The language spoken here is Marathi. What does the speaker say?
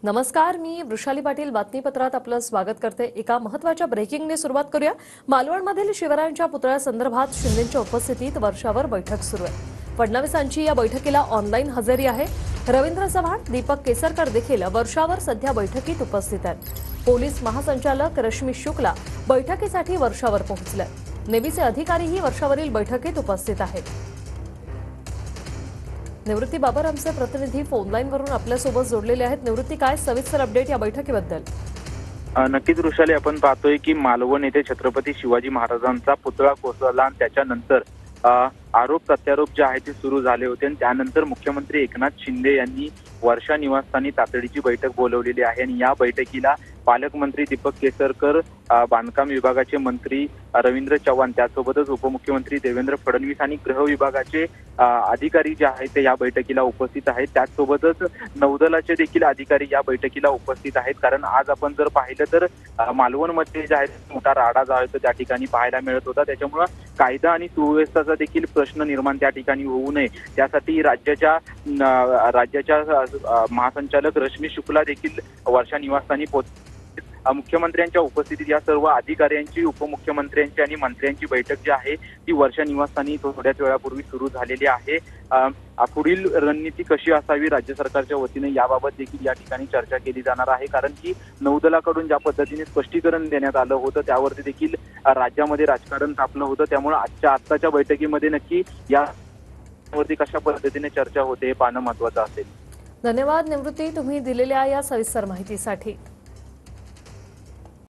नमस्कार, मी वृषाली पाटील बातमीपत्रात आपलं स्वागत करते। एका महत्त्वाच्या ब्रेकिंगने सुरुवात करूया। मालवणमधील शिवरायांच्या पुतळ्यासंदर्भात शिंदेंच्या उपस्थितीत वर्षावर बैठक सुरू आहे। फडणवीसांची या बैठकीला ऑनलाईन हजेरी आहे। रवींद्र चव्हाण, दीपक केसरकर देखील वर्षावर सध्या बैठकीत उपस्थित आहेत। पोलीस महासंचालक रश्मी शुक्ला बैठकीसाठी वर्षावर पोहोचले। नेव्हीचे अधिकारीही वर्षावरील बैठकीत उपस्थित आहेत। निवृत्ती बाबर आमचे प्रतिनिधी फोनलाईन वरून आपल्यासोबत जोडलेले आहेत। निवृत्ती, काय सविस्तर अपडेट या बैठकीबद्दल? नक्कीच वृषाली, आपण पाहतोय की मालवण येथे छत्रपती शिवाजी महाराजांचा पुतळा कोसळला आणि त्याच्यानंतर आरोप प्रत्यारोप जे आहे ते सुरू झाले होते आणि त्यानंतर मुख्यमंत्री एकनाथ शिंदे यांनी वर्षा निवासस्थानी तातडीची बैठक बोलवलेली आहे आणि या बैठकीला पालकमंत्री दीपक केसरकर, बांधकाम विभागाचे मंत्री रवींद्र चव्हाण, त्यासोबतच उपमुख्यमंत्री देवेंद्र फडणवीस आणि गृह विभागाचे अधिकारी जे आहेत ते या बैठकीला उपस्थित आहेत। त्याचसोबतच नौदलाचे देखील अधिकारी या बैठकीला उपस्थित आहेत। कारण आज आपण जर पाहिलं तर मालवणमध्ये जे आहे मोठा राडा जो आहे तो त्या ठिकाणी पाहायला मिळत होता। त्याच्यामुळे कायदा आणि सुव्यवस्थेचा देखील प्रश्न निर्माण त्या ठिकाणी होऊ नये त्यासाठी राज्याच्या महासंचालक रश्मी शुक्ला देखील वर्षा निवासस्थानी मुख्यमंत्र्यांच्या उपस्थितीत या सर्व अधिकाऱ्यांची, उपमुख्यमंत्र्यांची आणि मंत्र्यांची बैठक जी आहे ती वर्षा निवासस्थानी थोड्याच वेळापूर्वी सुरू झालेली आहे। पुढील रणनीती कशी असावी राज्य सरकारच्या वतीने याबाबत देखील या ठिकाणी चर्चा केली जाणार आहे। कारण की नौदलाकडून ज्या पद्धतीने स्पष्टीकरण देण्यात आलं होतं त्यावरती देखील राज्यामध्ये राजकारण तापलं होतं। त्यामुळे आजच्या बैठकीमध्ये नक्की यावरती कशा पद्धतीने चर्चा होते हे पाहणं महत्त्वाचं असेल। धन्यवाद निवृत्ती, तुम्ही दिलेल्या या सविस्तर माहितीसाठी।